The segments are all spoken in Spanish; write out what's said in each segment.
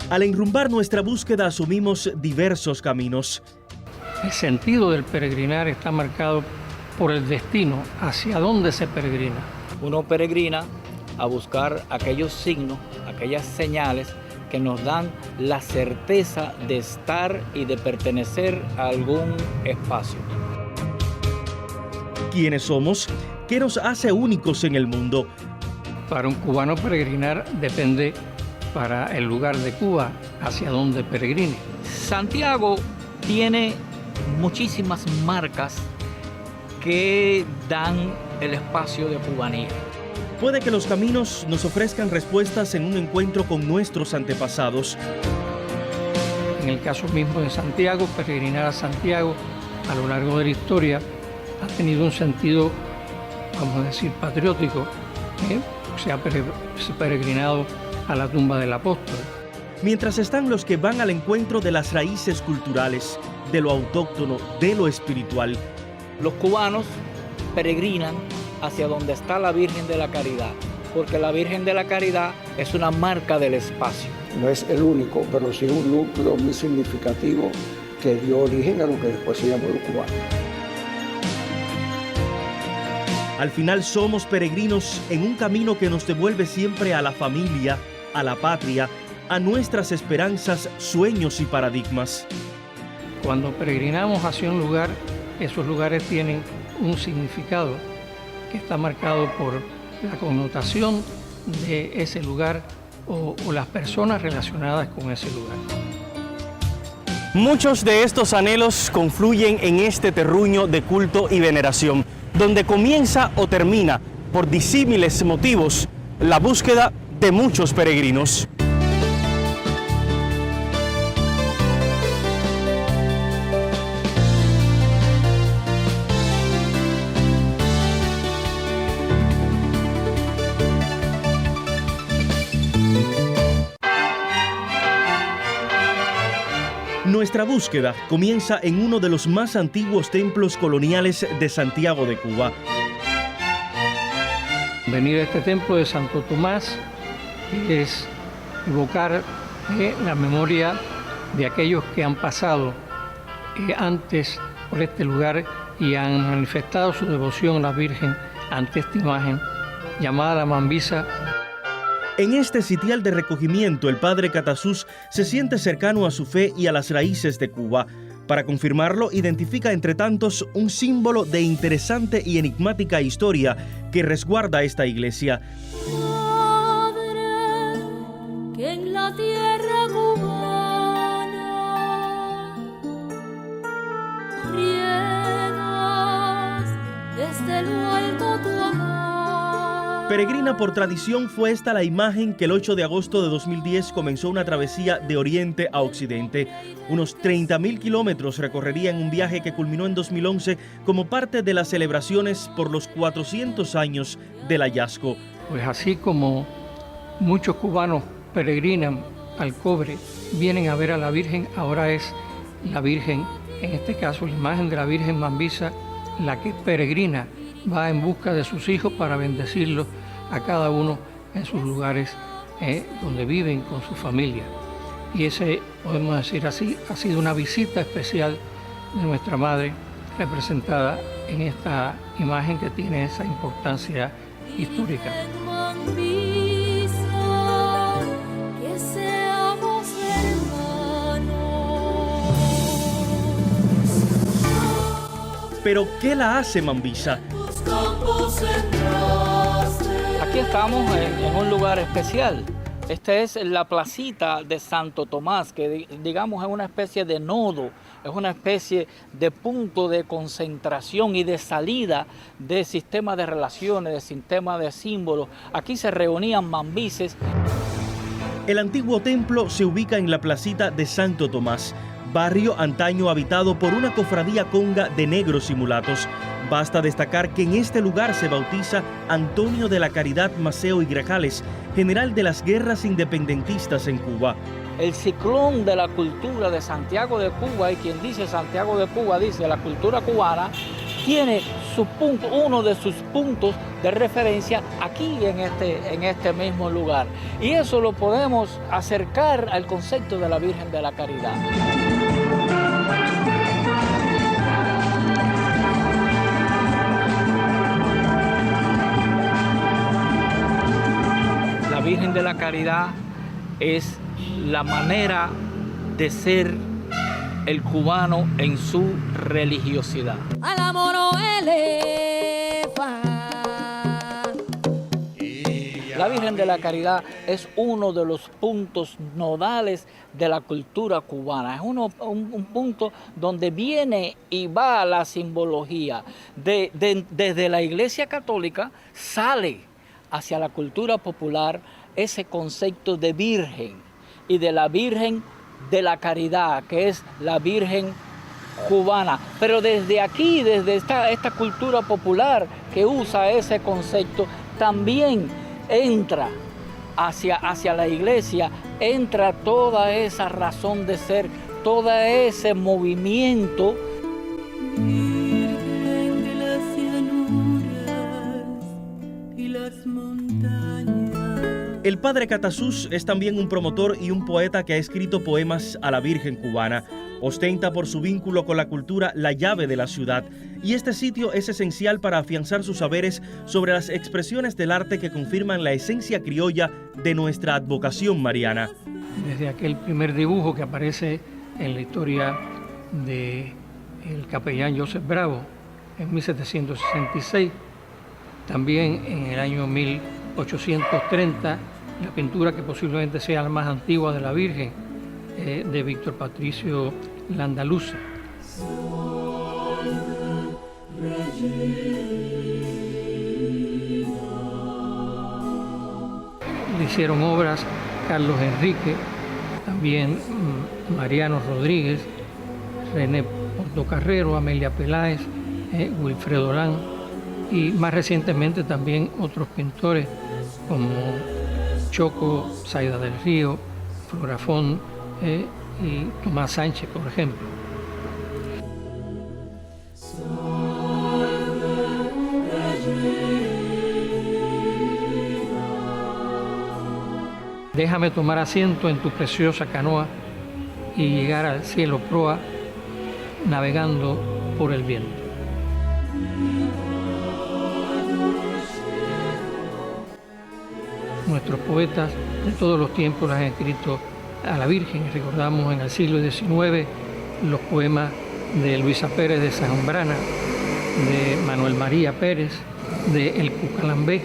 Al enrumbar nuestra búsqueda asumimos diversos caminos. El sentido del peregrinar está marcado por el destino, hacia dónde se peregrina. Uno peregrina a buscar aquellos signos, aquellas señales que nos dan la certeza de estar y de pertenecer a algún espacio. ¿Quiénes somos? ¿Qué nos hace únicos en el mundo? Para un cubano peregrinar depende para el lugar de Cuba hacia donde peregrine. Santiago tiene muchísimas marcas que dan el espacio de cubanía. Puede que los caminos nos ofrezcan respuestas en un encuentro con nuestros antepasados. En el caso mismo de Santiago, peregrinar a Santiago a lo largo de la historia ha tenido un sentido, vamos a decir, patriótico. Se ha peregrinado a la tumba del apóstol. Mientras están los que van al encuentro de las raíces culturales, de lo autóctono, de lo espiritual. Los cubanos peregrinan hacia donde está la Virgen de la Caridad, porque la Virgen de la Caridad es una marca del espacio. No es el único, pero sí un núcleo muy significativo que dio origen a lo que después se llamó los cubanos. Al final somos peregrinos en un camino que nos devuelve siempre a la familia, a la patria, a nuestras esperanzas, sueños y paradigmas. Cuando peregrinamos hacia un lugar, esos lugares tienen un significado que está marcado por la connotación de ese lugar o las personas relacionadas con ese lugar. Muchos de estos anhelos confluyen en este terruño de culto y veneración, donde comienza o termina, por disímiles motivos, la búsqueda de muchos peregrinos. Nuestra búsqueda comienza en uno de los más antiguos templos coloniales de Santiago de Cuba. Venir a este templo de Santo Tomás es evocar la memoria de aquellos que han pasado antes por este lugar y han manifestado su devoción a la Virgen ante esta imagen llamada la Mambisa. En este sitial de recogimiento, el padre Catasús se siente cercano a su fe y a las raíces de Cuba. Para confirmarlo, identifica entre tantos un símbolo de interesante y enigmática historia que resguarda esta iglesia. Padre, que en la tierra cubana riegas desde lo alto tu amor. Peregrina por tradición, fue esta la imagen que el 8 de agosto de 2010 comenzó una travesía de oriente a occidente. Unos 30.000 kilómetros recorrería en un viaje que culminó en 2011 como parte de las celebraciones por los 400 años del hallazgo. Pues así como muchos cubanos peregrinan al Cobre, vienen a ver a la Virgen, ahora es la Virgen, en este caso la imagen de la Virgen Mambisa, la que peregrina, va en busca de sus hijos para bendecirlos a cada uno en sus lugares donde viven con su familia. Y ese, podemos decir así, ha sido una visita especial de nuestra Madre, representada en esta imagen que tiene esa importancia histórica. Pero, ¿qué la hace Mambisa? Aquí estamos en un lugar especial. Esta es la placita de Santo Tomás, que digamos es una especie de nodo, es una especie de punto de concentración y de salida de sistema de relaciones, de sistema de símbolos. Aquí se reunían mambises. El antiguo templo se ubica en la placita de Santo Tomás, barrio antaño habitado por una cofradía conga de negros y mulatos. Basta destacar que en este lugar se bautiza Antonio de la Caridad Maceo y Grajales, general de las guerras independentistas en Cuba. El ciclón de la cultura de Santiago de Cuba, y quien dice Santiago de Cuba dice la cultura cubana, tiene su punto, uno de sus puntos de referencia aquí en este mismo lugar. Y eso lo podemos acercar al concepto de la Virgen de la Caridad. La Virgen de la Caridad es la manera de ser el cubano en su religiosidad. Al amor eleva. La Virgen de la Caridad es uno de los puntos nodales de la cultura cubana. Es un punto donde viene y va la simbología. Desde la Iglesia Católica sale hacia la cultura popular ese concepto de Virgen y de la Virgen de la Caridad, que es la Virgen cubana. Pero desde aquí, desde esta cultura popular que usa ese concepto, también entra hacia la iglesia, entra toda esa razón de ser, todo ese movimiento. Virgen de las llanuras y las montañas. El padre Catasús es también un promotor y un poeta que ha escrito poemas a la Virgen cubana. Ostenta por su vínculo con la cultura la llave de la ciudad, y este sitio es esencial para afianzar sus saberes sobre las expresiones del arte que confirman la esencia criolla de nuestra advocación mariana. Desde aquel primer dibujo que aparece en la historia del capellán Joseph Bravo en 1766, también en el año 1830, la pintura que posiblemente sea la más antigua de la Virgen, de Víctor Patricio Landaluce. Le hicieron obras Carlos Enrique, también Mariano Rodríguez, René Portocarrero, Amelia Peláez, Wilfredo Lang, y más recientemente también otros pintores como Choco Saida del Río, Florafón y Tomás Sánchez, por ejemplo. Déjame tomar asiento en tu preciosa canoa y llegar al cielo proa, navegando por el viento. Nuestros poetas de todos los tiempos las han escrito a la Virgen. Recordamos en el siglo XIX los poemas de Luisa Pérez de Sajambrana, de Manuel María Pérez, de El Cucalambé.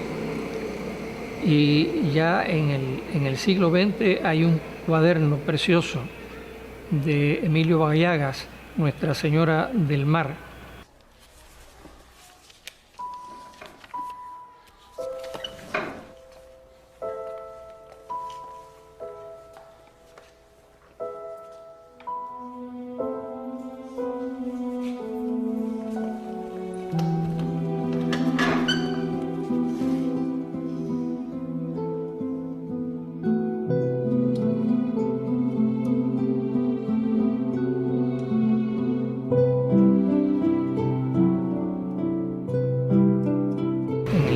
Y ya en el siglo XX hay un cuaderno precioso de Emilio Bayagas, Nuestra Señora del Mar.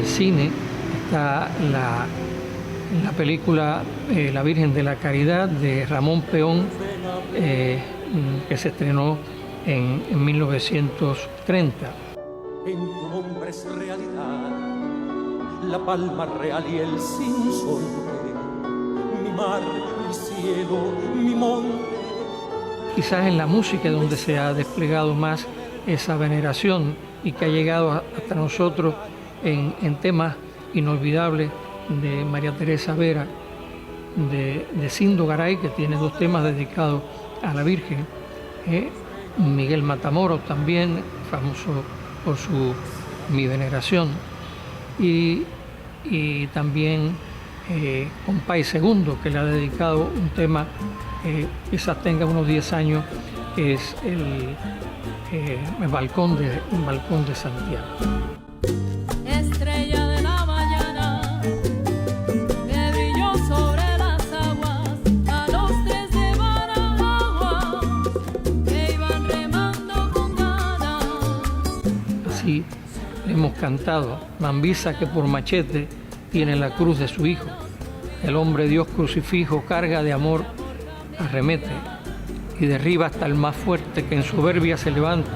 Cine está la película La Virgen de la Caridad de Ramón Peón, que se estrenó en 1930. En tu nombre es realidad la palma real y el sinsonte, mi mar, mi cielo, mi monte. Quizás en la música donde se ha desplegado más esa veneración y que ha llegado hasta nosotros en temas inolvidables de María Teresa Vera, de Cindo Garay, que tiene 2 temas dedicados a la Virgen, Miguel Matamoros también, famoso por su Mi Veneración, y también Compay Segundo, que le ha dedicado un tema quizás tenga unos 10 años, que es el balcón de Santiago. Estrella de la mañana que brilló sobre las aguas, a los 3 de Barahagua que iban remando con ganas. Así cantado, Mambisa que por machete tiene la cruz de su hijo. El hombre Dios crucifijo carga de amor, arremete y derriba hasta el más fuerte que en soberbia se levante,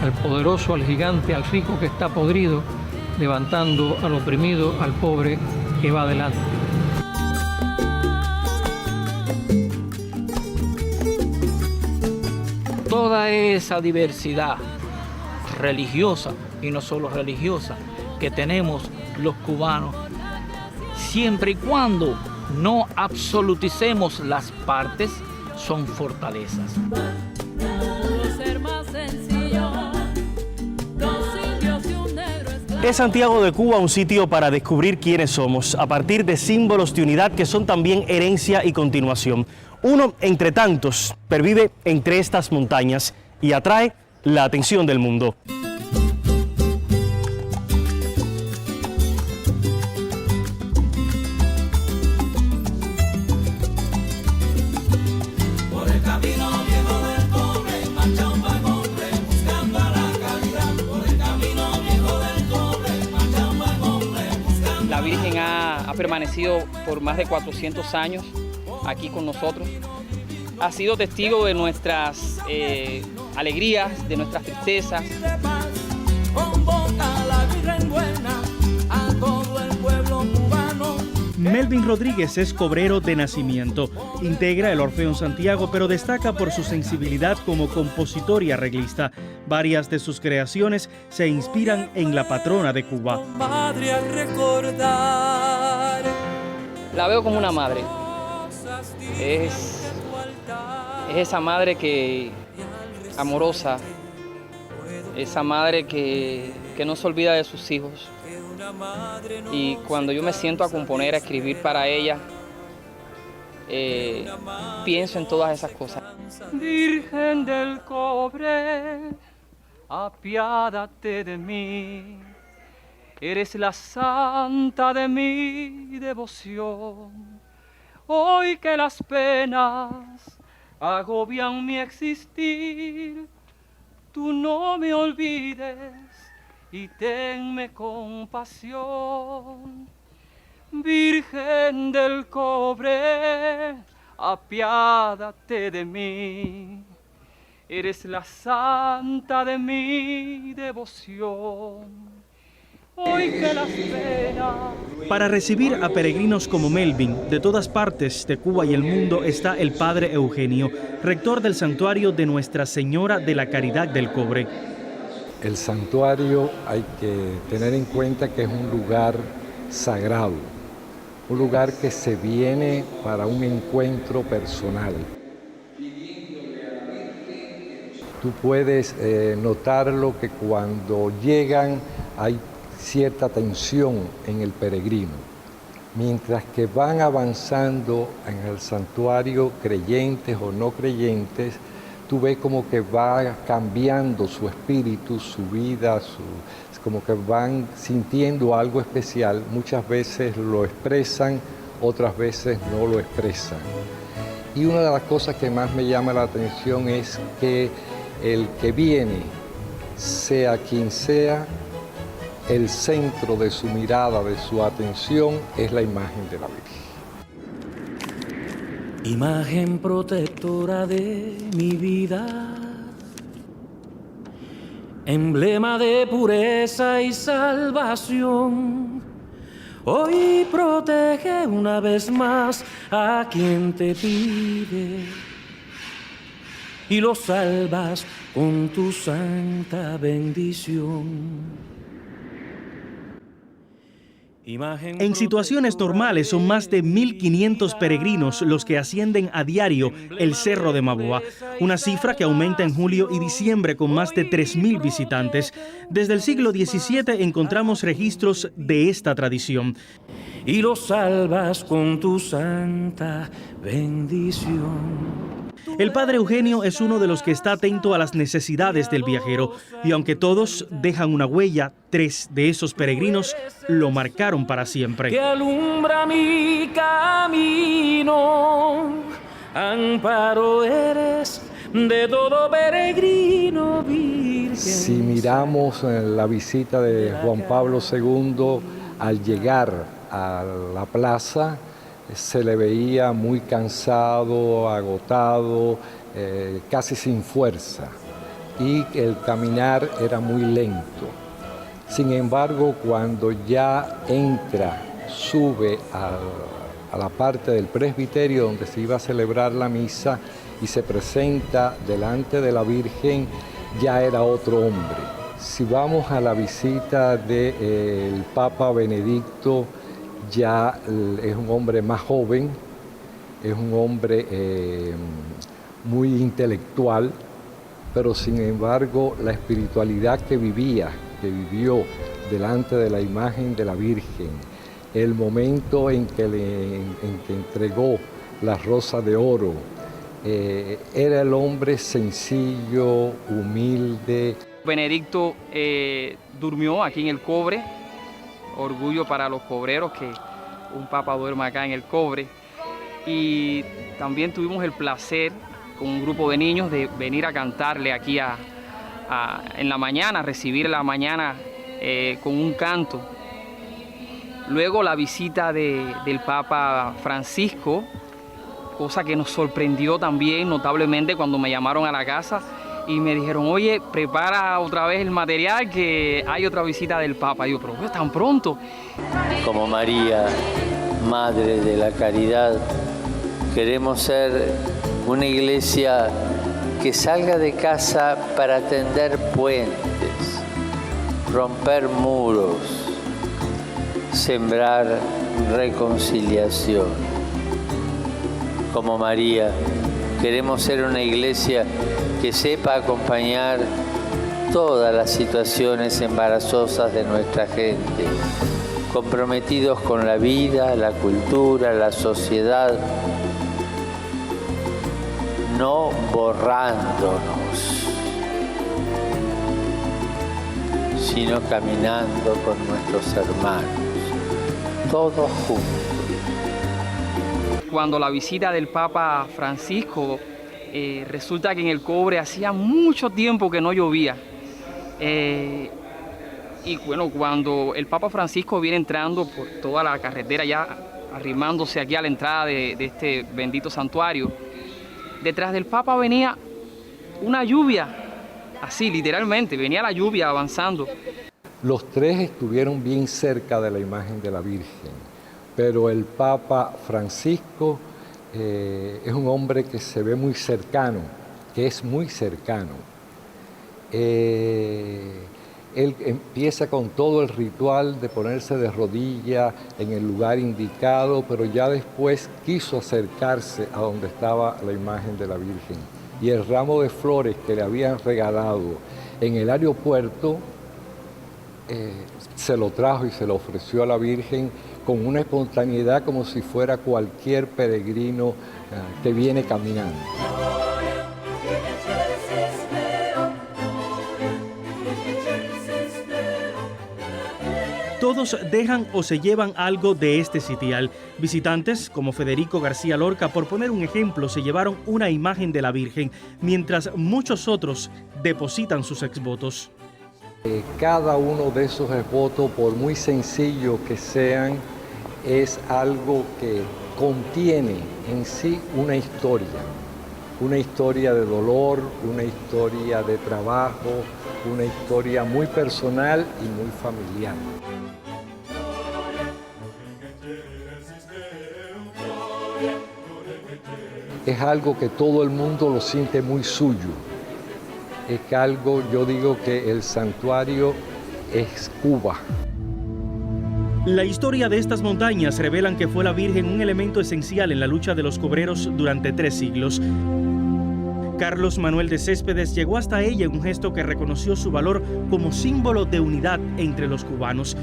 al poderoso, al gigante, al rico que está podrido, levantando al oprimido, al pobre que va adelante. Toda esa diversidad religiosa y no solo religiosa que tenemos los cubanos, siempre y cuando no absoluticemos las partes, son fortalezas. Ser más sencillo, dos indios y un negro esclavo. Es Santiago de Cuba un sitio para descubrir quiénes somos, a partir de símbolos de unidad que son también herencia y continuación. Uno entre tantos pervive entre estas montañas y atrae la atención del mundo. La Virgen ha permanecido por más de 400 años aquí con nosotros. Ha sido testigo de nuestras alegrías, de nuestras tristezas. Melvin Rodríguez es cobrero de nacimiento. Integra el Orfeón Santiago, pero destaca por su sensibilidad como compositor y arreglista. Varias de sus creaciones se inspiran en la patrona de Cuba. La veo como una madre. Es esa madre que amorosa, esa madre que no se olvida de sus hijos. Y cuando yo me siento a componer, a escribir para ella, pienso en todas esas cosas. Virgen del cobre, apiádate de mí. Eres la santa de mi devoción. Hoy que las penas agobian mi existir, tú no me olvides y tenme compasión. Virgen del cobre, apiádate de mí. Eres la santa de mi devoción. Hoy que las penas... Para recibir a peregrinos como Melvin de todas partes de Cuba y el mundo está el padre Eugenio, rector del santuario de Nuestra Señora de la Caridad del Cobre. El santuario hay que tener en cuenta que es un lugar sagrado, un lugar que se viene para un encuentro personal. Tú puedes notarlo que cuando llegan hay cierta tensión en el peregrino, mientras que van avanzando en el santuario, creyentes o no creyentes, tú ves como que va cambiando su espíritu, su vida, como que van sintiendo algo especial. Muchas veces lo expresan, otras veces no lo expresan. Y una de las cosas que más me llama la atención es que el que viene, sea quien sea, el centro de su mirada, de su atención, es la imagen de la Virgen. Imagen protectora de mi vida, emblema de pureza y salvación. Hoy protege una vez más a quien te pide y lo salvas con tu santa bendición. En situaciones normales son más de 1.500 peregrinos los que ascienden a diario el Cerro de Maboa, una cifra que aumenta en julio y diciembre con más de 3.000 visitantes. Desde el siglo XVII encontramos registros de esta tradición. Y lo salvas con tu santa bendición. El padre Eugenio es uno de los que está atento a las necesidades del viajero, y aunque todos dejan una huella, 3 de esos peregrinos lo marcaron para siempre. Que alumbra mi camino, amparo eres de todo peregrino, Virgen. Si miramos la visita de Juan Pablo II, al llegar a la plaza, se le veía muy cansado, agotado, casi sin fuerza, y el caminar era muy lento. Sin embargo, cuando ya sube a la parte del presbiterio donde se iba a celebrar la misa y se presenta delante de la Virgen, ya era otro hombre. Si vamos a la visita del Papa Benedicto, ya es un hombre más joven, es un hombre muy intelectual, pero sin embargo la espiritualidad que vivió delante de la imagen de la Virgen, el momento en que entregó la rosa de oro, era el hombre sencillo, humilde. Benedicto durmió aquí en el Cobre, orgullo para los cobreros que un papa duerma acá en el Cobre, y también tuvimos el placer con un grupo de niños de venir a cantarle aquí en la mañana, recibir la mañana con un canto. Luego la visita del Papa Francisco, cosa que nos sorprendió también notablemente cuando me llamaron a la casa y me dijeron, oye, prepara otra vez el material que hay otra visita del Papa. Y yo, pero tan pronto. Como María, Madre de la Caridad, queremos ser una iglesia que salga de casa para tender puentes, romper muros, sembrar reconciliación. Como María, queremos ser una iglesia que sepa acompañar todas las situaciones embarazosas de nuestra gente, comprometidos con la vida, la cultura, la sociedad, no borrándonos, sino caminando con nuestros hermanos, todos juntos. Cuando la visita del Papa Francisco, resulta que en el Cobre hacía mucho tiempo que no llovía. Y bueno, cuando el Papa Francisco viene entrando por toda la carretera, ya arrimándose aquí a la entrada de este bendito santuario, detrás del Papa venía una lluvia, así literalmente, venía la lluvia avanzando. Los tres estuvieron bien cerca de la imagen de la Virgen, pero el Papa Francisco es un hombre que se ve muy cercano, que es muy cercano. Él empieza con todo el ritual de ponerse de rodillas en el lugar indicado, pero ya después quiso acercarse a donde estaba la imagen de la Virgen. Y el ramo de flores que le habían regalado en el aeropuerto, se lo trajo y se lo ofreció a la Virgen con una espontaneidad como si fuera cualquier peregrino que viene caminando. Todos dejan o se llevan algo de este sitial. Visitantes como Federico García Lorca, por poner un ejemplo, se llevaron una imagen de la Virgen, mientras muchos otros depositan sus exvotos. Cada uno de esos exvotos, por muy sencillo que sean, es algo que contiene en sí una historia de dolor, una historia de trabajo, una historia muy personal y muy familiar. Es algo que todo el mundo lo siente muy suyo. Es algo, yo digo que el santuario es Cuba. La historia de estas montañas revelan que fue la Virgen un elemento esencial en la lucha de los cobreros durante 3 siglos. Carlos Manuel de Céspedes llegó hasta ella en un gesto que reconoció su valor como símbolo de unidad entre los cubanos.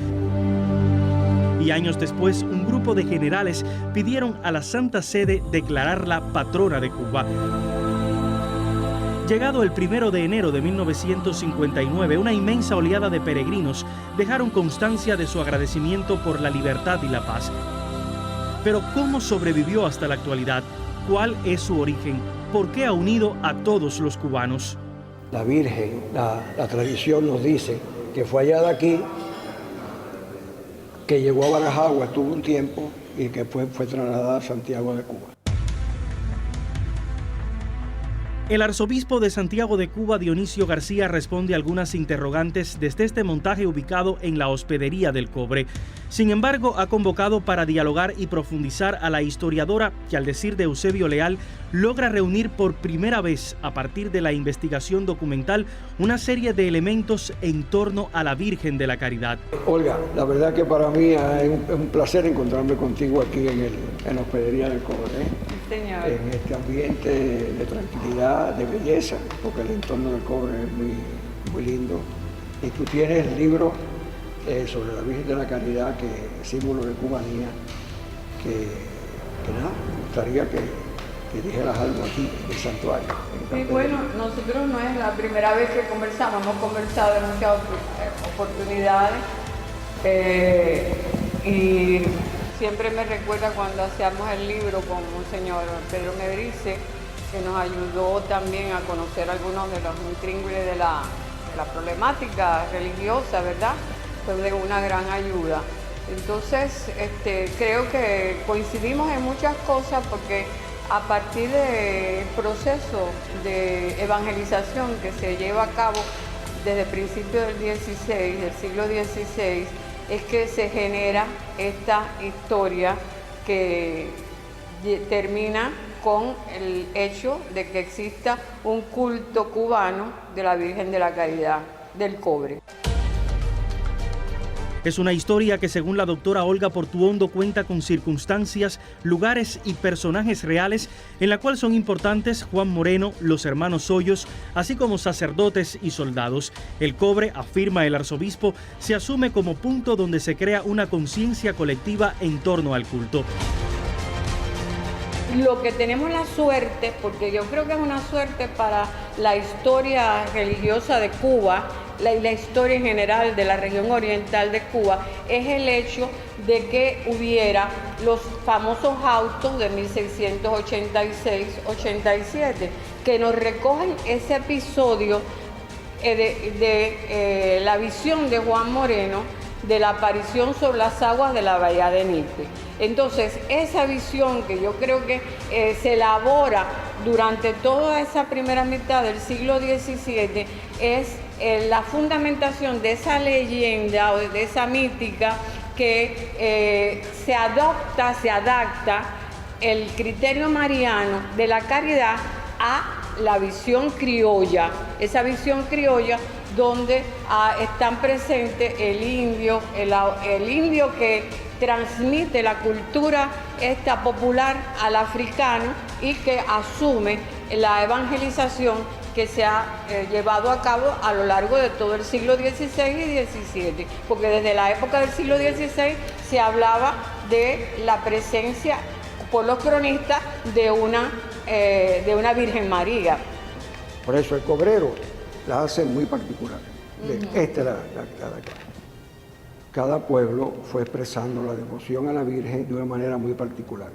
Y años después, un grupo de generales pidieron a la Santa Sede declararla patrona de Cuba. Llegado el 1 de enero de 1959, una inmensa oleada de peregrinos dejaron constancia de su agradecimiento por la libertad y la paz. Pero ¿cómo sobrevivió hasta la actualidad? ¿Cuál es su origen? ¿Por qué ha unido a todos los cubanos? La Virgen, la tradición nos dice que fue allá de aquí, que llegó a Barajagua, estuvo un tiempo y que fue trasladada a Santiago de Cuba. El arzobispo de Santiago de Cuba, Dionisio García, responde a algunas interrogantes desde este montaje ubicado en la Hospedería del Cobre. Sin embargo, ha convocado para dialogar y profundizar a la historiadora que, al decir de Eusebio Leal, logra reunir por primera vez, a partir de la investigación documental, una serie de elementos en torno a la Virgen de la Caridad. Olga, la verdad que para mí es un placer encontrarme contigo aquí en la Hospedería del Cobre, Señor. En este ambiente de tranquilidad, de belleza, porque el entorno del Cobre es muy lindo. Y tú tienes el libro sobre la Virgen de la Caridad, que es símbolo de cubanía, que nada, me gustaría que dijeras algo aquí en el santuario. Sí, bueno, nosotros no es la primera vez que conversamos, hemos conversado en muchas oportunidades y siempre me recuerda cuando hacíamos el libro con Monseñor Pedro Medrice, que nos ayudó también a conocer algunos de los intríngulis de la problemática religiosa, ¿verdad? Fue de una gran ayuda. Entonces, creo que coincidimos en muchas cosas porque a partir del proceso de evangelización que se lleva a cabo desde principios del siglo XVI, es que se genera esta historia que termina con el hecho de que exista un culto cubano de la Virgen de la Caridad del Cobre. Es una historia que, según la doctora Olga Portuondo, cuenta con circunstancias, lugares y personajes reales, en la cual son importantes Juan Moreno, los hermanos Hoyos, así como sacerdotes y soldados. El Cobre, afirma el arzobispo, se asume como punto donde se crea una conciencia colectiva en torno al culto. Lo que tenemos la suerte, porque yo creo que es una suerte para la historia religiosa de Cuba, la historia en general de la región oriental de Cuba, es el hecho de que hubiera los famosos autos de 1686-87, que nos recogen ese episodio de la visión de Juan Moreno de la aparición sobre las aguas de la bahía de Nipe. Entonces, esa visión que yo creo que se elabora durante toda esa primera mitad del siglo XVII es la fundamentación de esa leyenda o de esa mítica que se adapta el criterio mariano de la caridad a la visión criolla, esa visión criolla donde están presentes el indio que transmite la cultura popular al africano y que asume la evangelización que se ha llevado a cabo a lo largo de todo el siglo XVI y XVII, porque desde la época del siglo XVI se hablaba de la presencia por los cronistas de una Virgen María. Por eso el cobrero la hace muy particular. Esta es la acá. Cada pueblo fue expresando la devoción a la Virgen de una manera muy particular.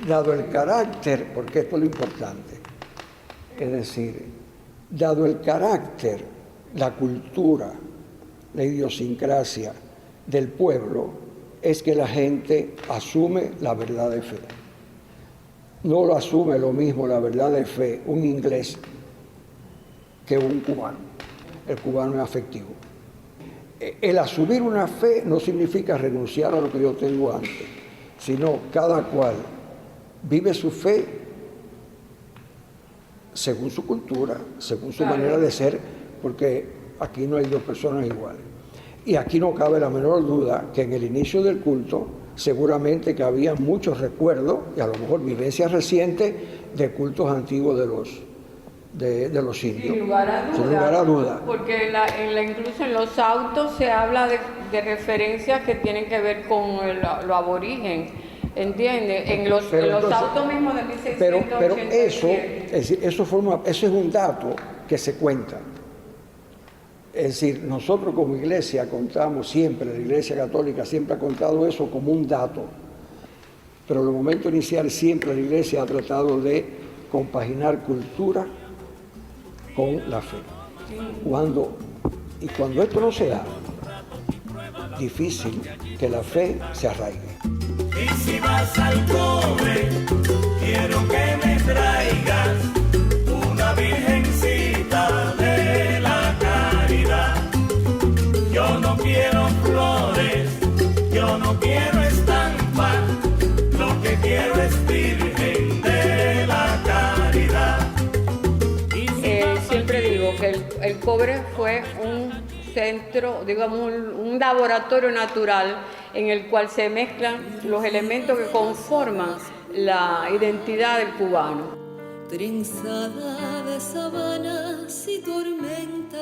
Dado el carácter, porque esto es lo importante, es decir, dado el carácter, la cultura, la idiosincrasia del pueblo, es que la gente asume la verdad de fe. No lo asume lo mismo la verdad de fe un inglés que un cubano. El cubano es afectivo. El asumir una fe no significa renunciar a lo que yo tengo antes, sino cada cual vive su fe según su cultura, según su manera de ser, porque aquí no hay dos personas iguales. Y aquí no cabe la menor duda que en el inicio del culto seguramente que había muchos recuerdos y a lo mejor vivencias recientes de cultos antiguos de los indios. Sin lugar a duda. Porque incluso en los autos se habla de referencias que tienen que ver con lo aborigen, ¿entiendes? En los autos mismos de 1687. Pero eso, es decir, eso es un dato que se cuenta. Es decir, nosotros como iglesia contamos siempre, la Iglesia Católica siempre ha contado eso como un dato, pero en el momento inicial siempre la iglesia ha tratado de compaginar cultura con la fe. Cuando esto no se da, difícil que la fe se arraigue. Y si vas al cobre, quiero que me traigas una virgencita de la caridad. Yo no quiero flores, yo no quiero estampa, lo que quiero es virgen de la caridad. Siempre digo que el cobre fue un centro, digamos, un laboratorio natural en el cual se mezclan los elementos que conforman la identidad del cubano. Trenzada de sabanas y tormentas,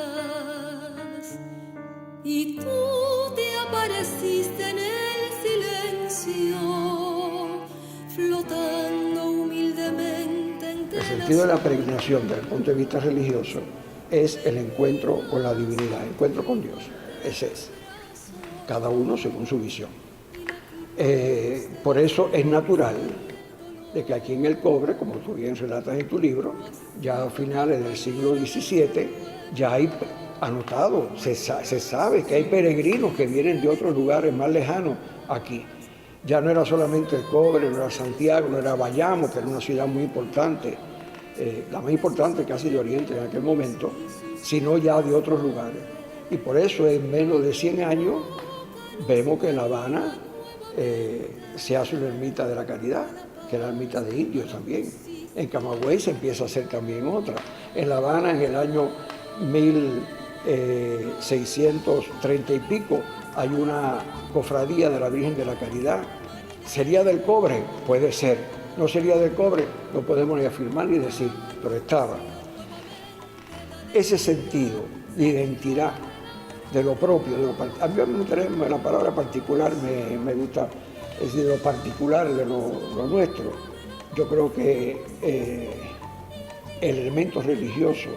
y tú te apareciste en el silencio, flotando humildemente entre El sentido de la peregrinación desde el punto de vista religioso es el encuentro con la divinidad, el encuentro con Dios. Ese es. Cada uno según su visión. Por eso es natural de que aquí en el Cobre, como tú bien relatas en tu libro, ya a finales del siglo XVII, ya hay anotado, se sabe que hay peregrinos que vienen de otros lugares más lejanos aquí. Ya no era solamente el Cobre, no era Santiago, no era Bayamo, que era una ciudad muy importante, la más importante casi de Oriente en aquel momento, sino ya de otros lugares. Y por eso en menos de 100 años vemos que en La Habana se hace una ermita de la Caridad, que era la ermita de indios también. En Camagüey se empieza a hacer también otra. En La Habana en el año 1630 y pico hay una cofradía de la Virgen de la Caridad. ¿Sería del Cobre? Puede ser. ¿No sería del Cobre? No podemos ni afirmar ni decir, pero estaba. Ese sentido de identidad, de lo propio, a mí me gustaría, la palabra particular me gusta, es decir, de lo particular, de lo nuestro. Yo creo que el elemento religioso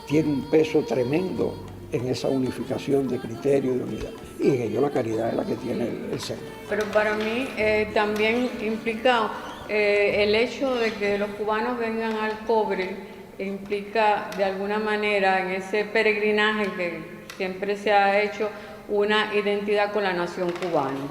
tiene un peso tremendo en esa unificación de criterio y de unidad. Y en ello la caridad es la que tiene el centro. Pero para mí también implica el hecho de que los cubanos vengan al Cobre, implica de alguna manera en ese peregrinaje que siempre se ha hecho una identidad con la nación cubana.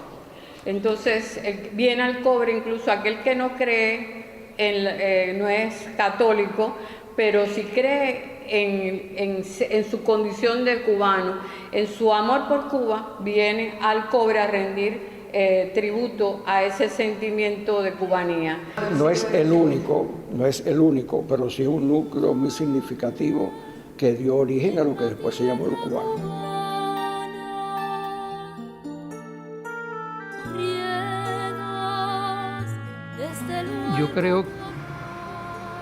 Entonces viene al Cobre incluso aquel que no cree, no es católico, pero si cree en su condición de cubano, en su amor por Cuba, viene al Cobre a rendir tributo a ese sentimiento de cubanía. No es el único, pero sí un núcleo muy significativo que dio origen a lo que después se llamó los cubanos. Yo creo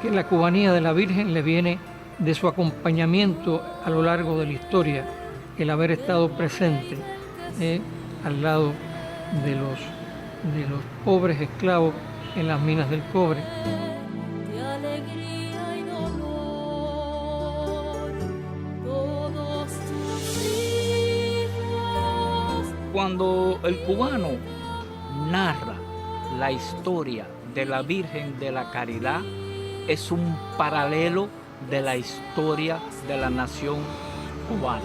que la cubanía de la Virgen le viene de su acompañamiento a lo largo de la historia, el haber estado presente al lado de los pobres esclavos en las minas del cobre. de alegría y dolor, todos tus hijos. Cuando el cubano narra la historia de la Virgen de la Caridad, es un paralelo de la historia de la nación cubana.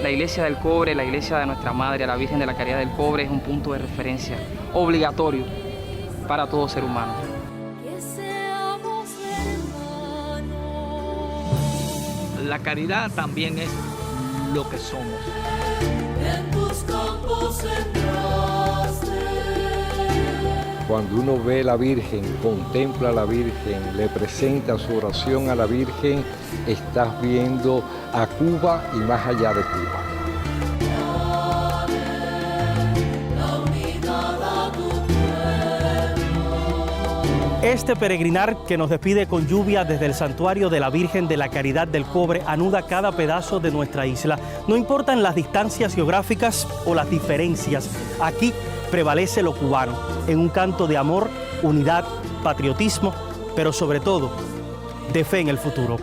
La iglesia del Cobre, la iglesia de nuestra Madre, la Virgen de la Caridad del Cobre, es un punto de referencia obligatorio para todo ser humano. Que seamos hermanos. La caridad también es lo que somos. En tus campos sembraste. Cuando uno ve a la Virgen, contempla a la Virgen, le presenta su oración a la Virgen, estás viendo a Cuba y más allá de Cuba. La unidad a tu pueblo. Este peregrinar que nos despide con lluvia desde el santuario de la Virgen de la Caridad del Cobre anuda cada pedazo de nuestra isla. No importan las distancias geográficas o las diferencias, aquí prevalece lo cubano, en un canto de amor, unidad, patriotismo, pero sobre todo, de fe en el futuro.